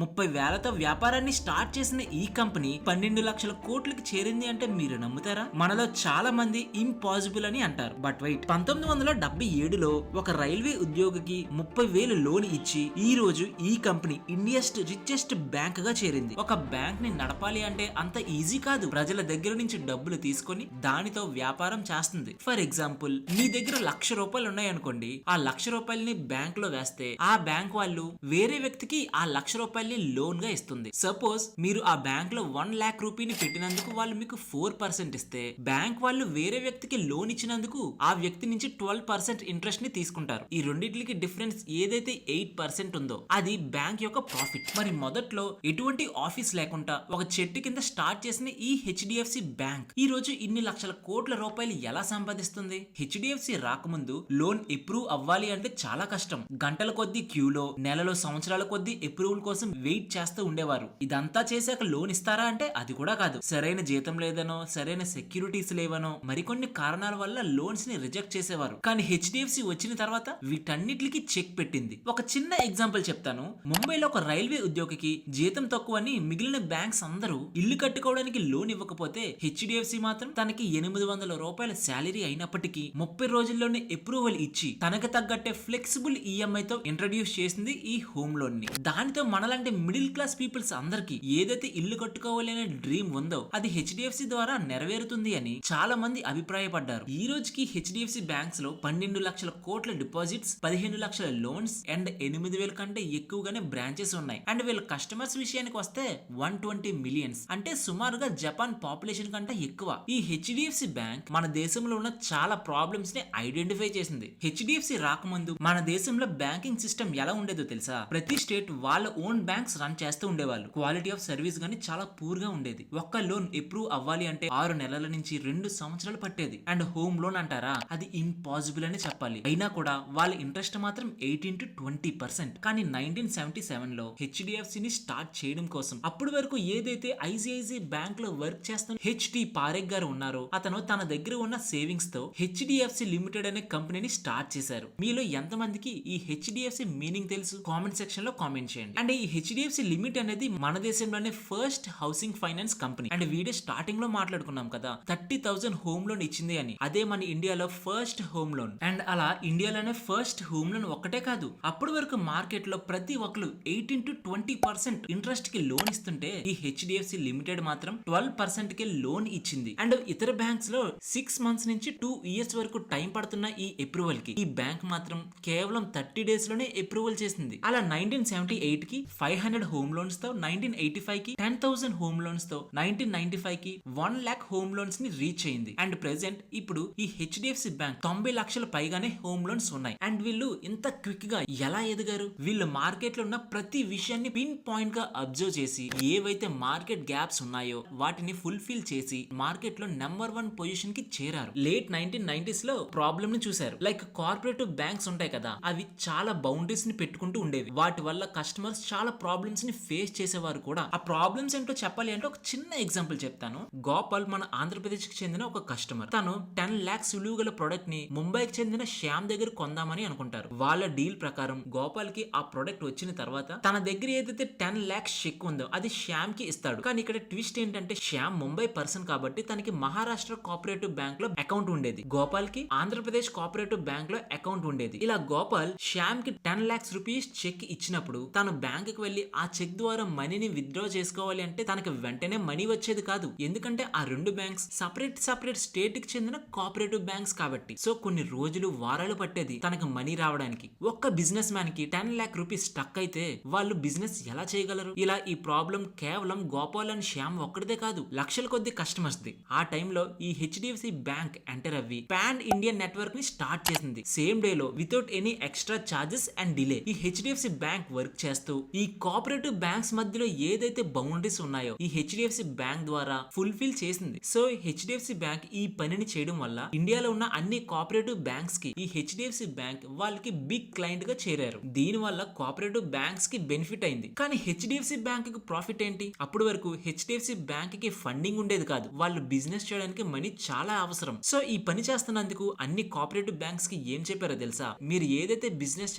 30,000తో వ్యాపారాన్ని స్టార్ట్ చేసిన ఈ కంపెనీ 12 లక్షల కోట్లకి చేరింది అంటే మీరు నమ్ముతారా? మనలో చాలా మంది ఇంపాసిబుల్ అని అంటారు. బట్ వెయిట్, 1977లో ఒక రైల్వే ఉద్యోగికి 30,000 లోన్ ఇచ్చి ఈ రోజు ఈ కంపెనీ ఇండియాస్ రిచెస్ట్ బ్యాంక్ గా చేరింది. ఒక బ్యాంక్ ని నడపాలి అంటే అంత ఈజీ కాదు. ప్రజల దగ్గర నుంచి డబ్బులు తీసుకొని దానితో వ్యాపారం చేస్తుంది. ఫర్ ఎగ్జాంపుల్, మీ దగ్గర ₹1,00,000 ఉన్నాయనుకోండి. ఆ ₹1,00,000ని బ్యాంక్ లో వేస్తే ఆ బ్యాంక్ వాళ్ళు వేరే వ్యక్తికి ఆ ₹1,00,000 లోన్ గా ఇస్తుంది. సపోజ్ మీరు ఆ బ్యాంక్ లో 1,00,000 రూపీని పెట్టినందుకు వాళ్ళు మీకు 4% ఇస్తే, బ్యాంక్ వాళ్ళు వేరే వ్యక్తికి లోన్ ఇచ్చినందుకు ఆ వ్యక్తి నుంచి 12% ఇంట్రెస్ట్ ని తీసుకుంటారు. ఈ రెండింటికి డిఫరెన్స్ ఏదైతే 8% ఉందో అది బ్యాంక్ యొక్క ప్రాఫిట్. మరి మొదట్లో ఎటువంటి ఆఫీస్ లేకుండా ఒక చెట్టు కింద స్టార్ట్ చేసిన ఈ హెచ్డిఎఫ్సి బ్యాంక్ ఈ రోజు ఇన్ని లక్షల కోట్ల రూపాయలు ఎలా సంపాదిస్తుంది? హెచ్డిఎఫ్సి రాకముందు లోన్ అప్రూవ్ అవ్వాలి అంటే చాలా కష్టం. గంటల కొద్దీ క్యూలో, నెలలో సంవత్సరాల కొద్దీ అప్రూవల్ కోసం వెయిట్ చేస్తూ ఉండేవారు. ఇదంతా చేశాక లోన్ ఇస్తారా అంటే అది కూడా కాదు. సరైన జీతం లేదనో, సరైన సెక్యూరిటీస్ లేవనో, మరికొన్ని కారణాల వల్ల లోన్స్ ని రిజెక్ట్ చేసేవారు. కానీ హెచ్డిఎఫ్సి వచ్చిన తర్వాత వీటన్నిటికీ చెక్ పెట్టింది. ఒక చిన్న ఎగ్జాంపుల్ చెప్తాను. ముంబైలో ఒక రైల్వే ఉద్యోగికి జీతం తక్కువని మిగిలిన బ్యాంక్స్ అందరూ ఇల్లు కట్టుకోవడానికి లోన్ ఇవ్వకపోతే హెచ్డిఎఫ్సి మాత్రం తనకి ₹800 శాలరీ అయినప్పటికీ 30 రోజుల్లోనే అప్రూవల్ ఇచ్చి తనకు తగ్గట్టే ఫ్లెక్సిబుల్ ఈఎంఐతో ఇంట్రడ్యూస్ చేసింది ఈ హోమ్ లోన్ ని. దానితో మనలాంటి మిడిల్ క్లాస్ పీపుల్స్ అందరికి ఏదైతే ఇల్లు కట్టుకోవాలి అనే డ్రీమ్ ఉందో అది హెచ్డిఎఫ్సి ద్వారా నెరవేరుతుంది అని చాలా మంది అభిప్రాయపడ్డారు. ఈ రోజుకి హెచ్డిఎఫ్సి బ్యాంక్స్ లో 12 లక్షల కోట్ల డిపాజిట్స్, 15 లక్షల లోన్స్ అండ్ 8,000 కంటే ఎక్కువగానే బ్రాంచెస్ ఉన్నాయి. అండ్ వీళ్ళ కస్టమర్స్ విషయానికి వస్తే 120 మిలియన్స్, అంటే సుమారుగా జపాన్ పాపులేషన్ కంటే ఎక్కువ. ఈ హెచ్డిఎఫ్సి బ్యాంక్ మన దేశంలో ఉన్న చాలా ప్రాబ్లమ్స్ ని ఐడెంటిఫై చేసింది. హెచ్డిఎఫ్సి రాకముందు మన దేశంలో బ్యాంకింగ్ సిస్టమ్ ఎలా ఉండేదో తెలుసా? ప్రతి స్టేట్ వాళ్ళ ఓన్ బ్యాంక్స్ రన్ చేస్తూ ఉండేవాళ్ళు. క్వాలిటీ ఆఫ్ సర్వీస్ గానీ చాలా పూర్ గా ఉండేది. ఒక్క లోన్ అప్రూవ్ అవ్వాలి అంటే 6 నెలల నుంచి 2 సంవత్సరాలు పట్టేది. అండ్ హోమ్ లోన్ అంటారా, అది ఇంపాసిబుల్ అని చెప్పాలి. అయినా కూడా వాళ్ళ ఇంట్రెస్ట్ మాత్రం 18 to 20%. కానీ 1977లో హెచ్డిఎఫ్సి ని స్టార్ట్ చేయడం కోసం అప్పటి వరకు ఏదైతే ఐసిఐసిఐ బ్యాంక్ లో వర్క్ చేస్తున్న హెచ్డి పారేఖ్ గారు ఉన్నారో అతను తన దగ్గర ఉన్న సేవింగ్స్ తో హెచ్డిఎఫ్సి లిమిటెడ్ అనే కంపెనీని స్టార్ట్ చేశారు. మీలో ఎంతమందికి ఈ హెచ్డిఎఫ్సి మీనింగ్ తెలుసు? కామెంట్ సెక్షన్ లో కామెంట్ చేయండి. అండ్ ఈ హెచ్డిఎఫ్సి లిమిట్ అనేది మన దేశంలోనే first housing finance company. And video starting లో మాట్లాడుకున్నాం కదా 30,000 హోమ్ లోన్ ఇచ్చింది అని. అదే మన ఇండియాలో ఫస్ట్ హోమ్ లోన్. అండ్ అలా ఇండియాలోనే ఫస్ట్ హోమ్ లోన్ ఒక్కటే కాదు, అప్పటి వరకు మార్కెట్ లో ప్రతి ఒక్కరు 18 to 20% ఇంట్రెస్ట్ కి లోన్ ఇస్తుంటే ఈ హెచ్డిఎఫ్సి లిమిటెడ్ మాత్రం 12% కి లోన్ ఇచ్చింది. అండ్ ఇతర బ్యాంక్స్ లో 6 మంత్స్ నుంచి 2 ఇయర్స్ వరకు టైం పడుతున్న ఈ అప్రూవల్ కి ఈ బ్యాంక్ మాత్రం కేవలం 30 డేస్ లోనే అప్రూవల్ చేసింది. అలా 1978 కి 500 హోమ్ లోన్స్ తో, 1985 కి 10,000 హోమ్ లోన్స్ తో, 1995 కి 1 lakh హోమ్ లోన్స్ ని రీచ్ అయింది. అండ్ ప్రెసెంట్ ఇప్పుడు ఈ హెచ్డిఎఫ్సి బ్యాంక్ 90 లక్షల పైగానే హోమ్ లోన్స్ ఉన్నాయి. అండ్ వీళ్ళు ఇంత క్విక్ గా ఎలా ఎదిగారు? వీళ్ళు మార్కెట్ లో ఉన్న ప్రతి విషయాన్ని పిన్ పాయింట్ గా అబ్జర్వ్ చేసి ఏవైతే మార్కెట్ గ్యాప్స్ ఉన్నాయో వాటిని ఫుల్ఫిల్ చేసి మార్కెట్ లో నెంబర్ 1 పొజిషన్ కి చేరారు. లేట్ 1990s లో ప్రాబ్లమ్ ని చూశారు. లైక్ కార్పొరేటివ్ బ్యాంక్స్ ఉంటాయి కదా, అవి చాలా బౌండరీస్ ని పెట్టుకుంటూ ఉండేవి. వాటి వల్ల కస్టమర్స్ చాలా ప్రాబ్లమ్స్ ని ఫేస్ చేసేవారు కూడా. ఆ ప్రాబ్లమ్స్ ఏంటో చెప్పాలి అంటే ఒక చిన్న ఎగ్జాంపుల్ చెప్తాను. గోపాల్ మన ఆంధ్రప్రదేశ్ కి చెందిన ఒక కస్టమర్. తను 10 lakhs విలువ గల ప్రొడక్ట్ ని ముంబైకి చెందిన శ్యామ్ దగ్గర కొందామని అనుకుంటారు. వాళ్ళ డీల్ ప్రకారం గోపాల్ కి ఆ ప్రొడక్ట్ వచ్చిన తర్వాత తన దగ్గర ఏదైతే 10 lakhs చెక్ ఉందో అది శ్యామ్ కి ఇస్తాడు. కానీ ఇక్కడ ట్విస్ట్ ఏంటంటే శ్యామ్ ముంబై పర్సన్ కాబట్టి తనకి మహారాష్ట్ర కోఆపరేటివ్ బ్యాంక్ లో అకౌంట్ ఉండేది. గోపాల్ కి ఆంధ్రప్రదేశ్ కోఆపరేటివ్ బ్యాంక్ లో అకౌంట్ ఉండేది. ఇలా గోపాల్ శ్యామ్ కి 10 lakhs రూపీస్ చెక్ ఇచ్చినప్పుడు తను బ్యాంక్ కి వెళ్లి ఆ చెక్ ద్వారా మనీని విత్డ్రా చేసుకోవాలి అంటే తనకి వెంటనే మనీ వచ్చేది కాదు. ఎందుకంటే ఆ రెండు బ్యాంక్స్ సపరేట్ స్టేట్ కి చెందిన కోఆపరేటివ్ బ్యాంక్స్ కాబట్టి. సో కొన్ని రోజులు, వారాలు పట్టేది తనకి మనీ రావడానికి. ఒక్క బిజినెస్ మ్యాన్ కి 10 lakh రూపీస్ స్టక్ అయితే వాళ్ళు బిజినెస్ ఎలా చేయగలరు? ఇలా ఈ ప్రాబ్లం కేవలం గోపాల్ అండ్ శ్యామ్ ఒక్కడిదే కాదు, లక్షల కొద్ది కస్టమర్స్ ది. ఆ టైంలో ఈ హెచ్డిఎఫ్సి బ్యాంక్ ఎంటర్ అవ్వి పాన్ ఇండియన్ నెట్వర్క్ ని స్టార్ట్ చేసింది. సేమ్ డే లో without any extra charges and delay ఈ హెచ్డిఎఫ్సి బ్యాంక్ వర్క్ చేస్తూ ఈ కోఆపరేటివ్ బ్యాంక్స్ మధ్యలో ఏదైతే బౌండరీస్ ఉన్నాయో ఈ హెచ్డిఎఫ్సి బ్యాంక్ ద్వారా ఫుల్ఫిల్ చేసింది. సో హెచ్డిఎఫ్సి బ్యాంక్ ఈ పనిని చేయడం వల్ల ఇండియాలో ఉన్న అన్ని కోఆపరేటివ్ బ్యాంక్స్ కి ఈ హెచ్డిఎఫ్సి బ్యాంక్ వాళ్ళకి బిగ్ క్లయింట్ గా చేరారు. దీని వల్ల కోఆపరేటివ్ బ్యాంక్స్ కి బెనిఫిట్ అయింది. కానీ హెచ్డిఎఫ్సి బ్యాంక్ కి ప్రాఫిట్ ఏంటి? అప్పటి వరకు హెచ్డిఎఫ్సి బ్యాంక్ కి ఫండింగ్ ఉండేది కాదు. వాళ్ళు బిజినెస్ చేయడానికి మనీ చాలా అవసరం. సో ఈ పని చేస్తున్నందుకు అన్ని కోఆపరేటివ్ బ్యాంక్స్ కి ఏం చెప్పారో తెలుసా? మీరు ఏదైతే బిజినెస్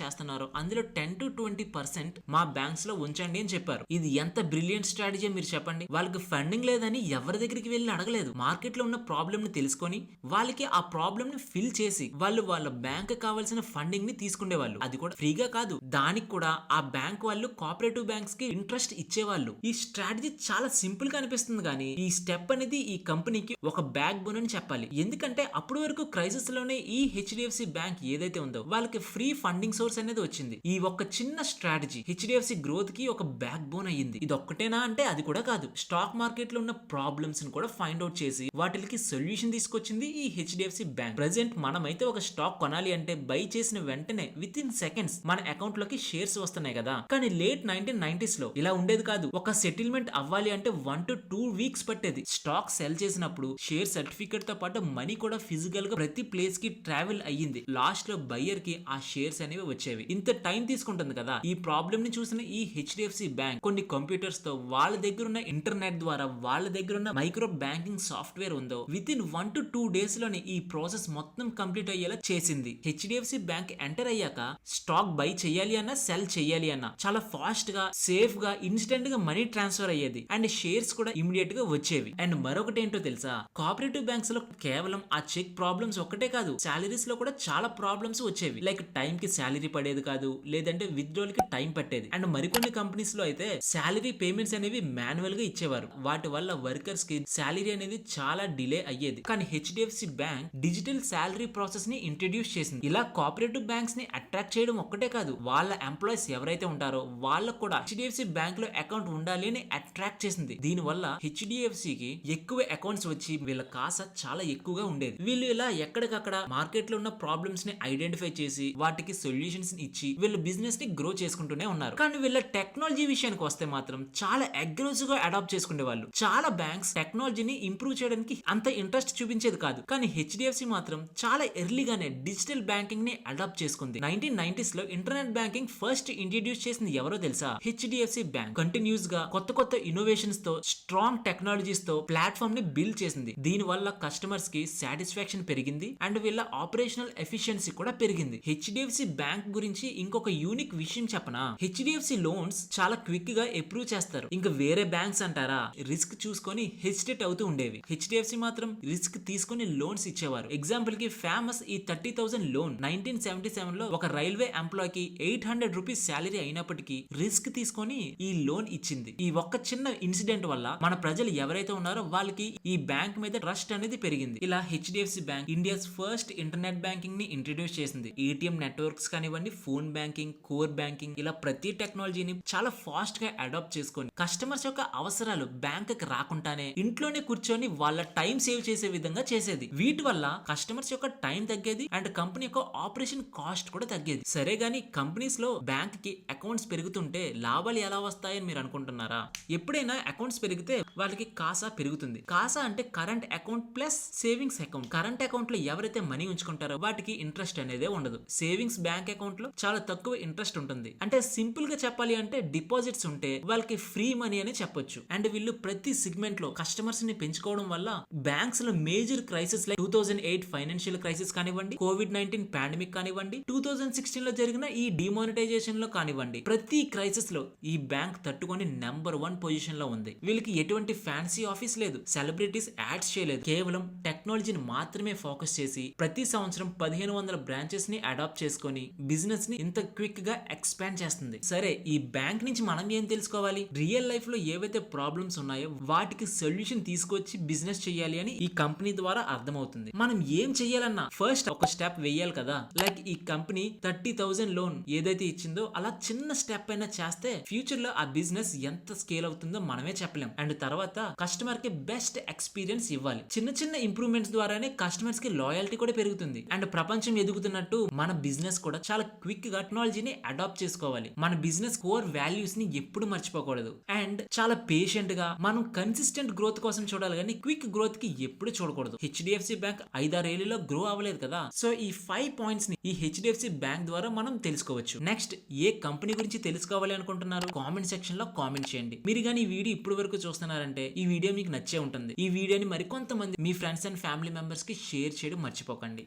చేస్తున్నారో అందులో 10 to 20% మా బ్యాంక్స్ లో లో ఉంచండి అని చెప్పారు. ఇది ఎంత బ్రిలియంట్ స్ట్రాటజీ మీరు చెప్పండి. వాళ్ళకి ఫండింగ్ లేదని ఎవరి దగ్గరికి వెళ్ళి అడగలేదు. మార్కెట్ లో ఉన్న ప్రాబ్లమ్ ని తెలుసుకొని వాళ్ళకి ఆ ప్రాబ్లమ్ ని ఫిల్ చేసి వాళ్ళు వాళ్ళ బ్యాంక్ కావాల్సిన ఫండింగ్ ని తీసుకునేవాళ్ళు. అది కూడా ఫ్రీగా కాదు, దానికి కూడా ఆ బ్యాంక్ వాళ్ళు కోఆపరేటివ్ బ్యాంక్స్ కి ఇంట్రెస్ట్ ఇచ్చేవాళ్ళు. ఈ స్ట్రాటజీ చాలా సింపుల్ గా అనిపిస్తుంది కానీ ఈ స్టెప్ అనేది ఈ కంపెనీకి ఒక బ్యాక్ బోన్ అని చెప్పాలి. ఎందుకంటే అప్పటి వరకు క్రైసిస్ లోనే ఈ హెచ్డిఎఫ్సి బ్యాంక్ ఏదైతే ఉందో వాళ్ళకి ఫ్రీ ఫండింగ్ సోర్స్ అనేది వచ్చింది. ఈ ఒక్క చిన్న స్ట్రాటజీ హెచ్డిఎఫ్సి గ్రోత్ కి ఒక బ్యాక్ బోన్ అయ్యింది. ఇది ఒక్కటేనా అంటే అది కూడా కాదు. స్టాక్ మార్కెట్ లో ఉన్న ప్రాబ్లమ్స్ ని కూడా ఫైండ్ అవుట్ చేసి వాటికి సొల్యూషన్ తీసుకొచ్చింది ఈ హెచ్డిఎఫ్సి బ్యాంక్. ప్రెసెంట్ మనమైతే ఒక స్టాక్ కొనాలి అంటే బై చేసిన వెంటనే విత్ ఇన్ సెకండ్స్ మన అకౌంట్ లోకి షేర్స్ వస్తున్నాయి కదా. కానీ లేట్ 1990s లో ఇలా ఉండేది కాదు. ఒక సెటిల్మెంట్ అవ్వాలి అంటే 1 to 2 weeks పట్టేది. స్టాక్ సెల్ చేసినప్పుడు షేర్ సర్టిఫికేట్ తో పాటు మనీ కూడా ఫిజికల్ గా ప్రతి ప్లేస్ కి ట్రావెల్ అయ్యింది. లాస్ట్ లో బయ్యర్ కి ఆ షేర్స్ అనేవి వచ్చేవి. ఇంత టైం తీసుకుంటుంది కదా. ఈ ప్రాబ్లమ్ ని చూసిన ఈ హెచ్డిఎఫ్సి బ్యాంక్ కొన్ని కంప్యూటర్స్ తో వాళ్ళ దగ్గర ఉన్న ఇంటర్నెట్ ద్వారా వాళ్ళ దగ్గర ఉన్న మైక్రో బ్యాంకింగ్ సాఫ్ట్వేర్ ఉందో విత్ ఇన్ 1 to 2 days లోనే ఈ ప్రాసెస్ మొత్తం కంప్లీట్ అయ్యేలా చేసింది. హెచ్డిఎఫ్సి బ్యాంక్ ఎంటర్ అయ్యాక స్టాక్ బై చేయాలి అన్నా సెల్ చేయాలి అన్నా చాలా ఫాస్ట్ గా సేఫ్ గా ఇన్స్టెంట్ గా మనీ ట్రాన్స్ఫర్ అయ్యేది అండ్ షేర్స్ కూడా ఇమిడియట్ గా వచ్చేవి. అండ్ మరొకటి ఏంటో తెలుసా, కోఆపరేటివ్ బ్యాంక్స్ లో కేవలం ఆ చెక్ ప్రాబ్లమ్స్ ఒక్కటే కాదు, సాలరీస్ లో కూడా చాలా ప్రాబ్లమ్స్ వచ్చేవి. లైక్ టైం కి సాలరీ పడేది కాదు, లేదంటే విత్డ్రాల్ కి టైం పట్టేది. అండ్ మరికొన్ని కంపెనీస్ లో అయితే సాలరీ పేమెంట్స్ అనేవి మాన్యువల్ గా ఇచ్చేవారు. వాటి వల్ల వర్కర్స్ కి సాలరీ అనేది చాలా డిలే అయ్యేది. కానీ HDFC bank digital salary process ని ఇంట్రడ్యూస్ చేసింది. ఇలా కోఆపరేటివ్ బ్యాంక్స్ ని అట్రాక్ట్ చేయడం ఒక్కటే కాదు, వాళ్ళ ఎంప్లాయీస్ ఎవరైతే ఉంటారో వాళ్ళకు కూడా హెచ్డిఎఫ్సి బ్యాంక్ లో అకౌంట్ ఉండాలి అని అట్రాక్ట్ చేసింది. దీని వల్ల హెచ్డిఎఫ్సి కి ఎక్కువ అకౌంట్స్ వచ్చి వీళ్ళ కాస చాలా ఎక్కువగా ఉండేది. వీళ్ళు ఇలా ఎక్కడికక్కడ మార్కెట్ లో ఉన్న ప్రాబ్లమ్స్ ని ఐడెంటిఫై చేసి వాటికి సొల్యూషన్స్ ఇచ్చి వీళ్ళ బిజినెస్ ని గ్రో చేసుకుంటూనే ఉన్నారు. కానీ వీళ్ళ టెక్నాలజీ విషయానికి వస్తే మాత్రం చాలా అగ్రెసివ్ గా అడాప్ట్ చేసుకునే వాళ్ళు. చాలా బ్యాంక్స్ టెక్నాలజీని ఇంప్రూవ్ చేయడానికి అంత ఇంట్రెస్ట్ చూపించేది కాదు. కానీ హెచ్డిఎఫ్సి మాత్రం చాలా ఎర్లీగానే డిజిటల్ బ్యాంకింగ్ ని అడాప్ట్ చేసుకుంది. 1990s లో ఇంటర్నెట్ బ్యాంకింగ్ ఫస్ట్ ఇంట్రడ్యూస్ చేసింది ఎవరో తెలుసా, హెచ్డిఎఫ్సి బ్యాంక్. కంటిన్యూస్ గా కొత్త కొత్త ఇన్నోవేషన్స్ తో స్ట్రాంగ్ టెక్నాలజీస్ తో ప్లాట్ఫామ్ ని బిల్డ్ చేసింది. దీని వల్ల కస్టమర్స్ కి సాటిస్ఫాక్షన్ పెరిగింది అండ్ వీళ్ళ ఆపరేషనల్ ఎఫిషియన్సీ కూడా పెరిగింది. హెచ్డిఎఫ్సి బ్యాంక్ గురించి ఇంకొక యూనిక్ విషయం చెప్పనా, హెచ్డిఎఫ్సి లోన్స్ చాలా క్విక్ గా అప్రూవ్ చేస్తారు. ఇంకా వేరే బ్యాంక్స్ అంటారా రిస్క్ చూసుకొని హెసిటేట్ అవుతూ ఉండేవి. హెచ్డిఎఫ్సి మాత్రం రిస్క్ తీసుకొని లోన్స్ ఇచ్చేవారు. ఎగ్జాంపుల్ కి ఫేమస్ ఈ 30,000 లోన్ 1977 లో ఒక రైల్వే ఎంప్లాయ్ కి 800 రూపీస్ శాలరీ అయినప్పటికీ రిస్క్ తీసుకొని ఈ లోన్ ఇచ్చింది. ఈ ఒక్క చిన్న ఇన్సిడెంట్ వల్ల మన ప్రజలు ఎవరైతే ఉన్నారో వాళ్ళకి ఈ బ్యాంక్ మీద ట్రస్ట్ అనేది పెరిగింది. ఇలా HDFC bank India's first internet banking ని ఇంట్రడ్యూస్ చేసింది. ఏటీఎం నెట్వర్క్స్ కానివ్వండి, ఫోన్ బ్యాంకింగ్, కోర్ బ్యాంకింగ్, ఇలా ప్రతి టెక్నాలజీని చాలా ఫాస్ట్ గా అడాప్ట్ చేసుకొని కస్టమర్స్ యొక్క అవసరాలు బ్యాంక్ కి రాకుండానే ఇంట్లోనే కూర్చొని వాళ్ళ టైం సేవ్ చేసే విధంగా చేసేది. వీటి వల్ల కస్టమర్స్ యొక్క టైం తగ్గేది అండ్ కంపెనీ యొక్క ఆపరేషన్ కాస్ట్ కూడా తగ్గేది. సరే గానీ కంపెనీస్ లో బ్యాంక్ కి అకౌంట్స్ పెరుగుతుంటే లాభాలు ఎలా వస్తాయని మీరు అనుకుంటున్నారా? ఎప్పుడైనా అకౌంట్స్ పెరిగితే వాళ్ళకి కాసా పెరుగుతుంది. కాసా అంటే current account plus savings account. Current account లో ఎవరైతే మనీ ఉంచుకుంటారో వాటికి ఇంట్రెస్ట్ అనేదే ఉండదు. సేవింగ్స్ బ్యాంక్ అకౌంట్ లో చాలా తక్కువ ఇంట్రెస్ట్ ఉంటుంది. అంటే సింపుల్ గా చెప్పాలి అంటే డిపాజిట్స్ ఉంటే వాళ్ళకి ఫ్రీ మనీ అని చెప్పొచ్చు. అండ్ వీళ్ళు ప్రతి సెగ్మెంట్ లో కస్టమర్స్ ని పెంచుకోవడం వల్ల బ్యాంక్స్ లో major crisis like 2008 financial crisis కానివ్వండి, COVID-19 పాండమిక్ కానివ్వండి, 2016 లో జరిగిన ఈ డిమానిటైజేషన్ లో కానివ్వండి, ప్రతి క్రైసిస్ లో ఈ బ్యాంక్ తట్టుకొని నెంబర్ 1 పొజిషన్ లో ఉంది. వీళ్ళకి ఎటువంటి ఫ్యాన్సీ ఆఫీస్ లేదు, సెలబ్రిటీస్ యాడ్స్ చేయలేదు, కేవలం టెక్నాలజీని మాత్రమే ఫోకస్ చేసి ప్రతి సంవత్సరం 1500 బ్రాంచెస్ ని అడాప్ట్ చేసుకొని బిజినెస్ ని ఇంత క్విక్ గా ఎక్స్పాండ్ చేస్తుంది. సరే, ఈ బ్యాంక్ నుంచి మనం ఏం తెలుసుకోవాలి? రియల్ లైఫ్ లో ఏవైతే ప్రాబ్లమ్స్ ఉన్నాయో వాటికి సొల్యూషన్ తీసుకొచ్చి బిజినెస్ చేయాలి అని ఈ కంపెనీ ద్వారా అర్థమవుతుంది. మనం ఏం చెయ్యాలన్నా ఫస్ట్ ఒక స్టెప్ వేయాలి కదా. లైక్ ఈ కంపెనీ 30,000 లోన్ ఏదైతే ఇచ్చిందో అలా చిన్న స్టెప్ అయినా చేస్తే ఫ్యూచర్ లో ఆ బిజినెస్ ఎంత స్కేల్ అవుతుందో మనమే చెప్పలేం. అండ్ తర్వాత కస్టమర్ కి బెస్ట్ ఎక్స్పీరియన్స్ ఇవ్వాలి. చిన్న చిన్న ఇంప్రూవ్మెంట్స్ ద్వారానే కస్టమర్స్ కి లాయల్టీ కూడా పెరుగుతుంది. అండ్ ప్రపంచం ఎదుగుతున్నట్టు మన బిజినెస్ కూడా చాలా క్విక్ గా టెక్నాలజీని అడాప్ట్ చేసుకోవాలి. మన బిజినెస్ కోర్ వాల్యూస్ ని ఎప్పుడు మర్చిపోకూడదు. అండ్ చాలా పేషెంట్ గా మనం కన్సిస్టెంట్ గ్రోత్ కోసం చూడాలి కానీ క్విక్ గ్రోత్ కి ఎప్పుడు చూడకూడదు. హెచ్డిఎఫ్సి బ్యాంక్ 5-6 ఏళ్లలో గ్రో అవ్వలేదు కదా. సో ఈ 5 పాయింట్స్ ని ఈ హెచ్డిఎఫ్సి బ్యాంక్ ద్వారా మనం తెలుసుకోవచ్చు. నెక్స్ట్, ఏ కంపెనీ గురించి తెలుసుకోవాలి అనుకుంటున్నారు? కామెంట్ సెక్షన్ లో కామెంట్ చేయండి. మీరు కానీ ఈ వీడియో ఇప్పుడు వరకు చూస్తున్నారంటే ఈ వీడియో మీకు నచ్చే ఉంటుంది. ఈ వీడియోని మరికొంతమంది మీ ఫ్రెండ్స్ అండ్ ఫ్యామిలీ మెంబర్స్ కి షేర్ చేయడం మర్చిపోకండి.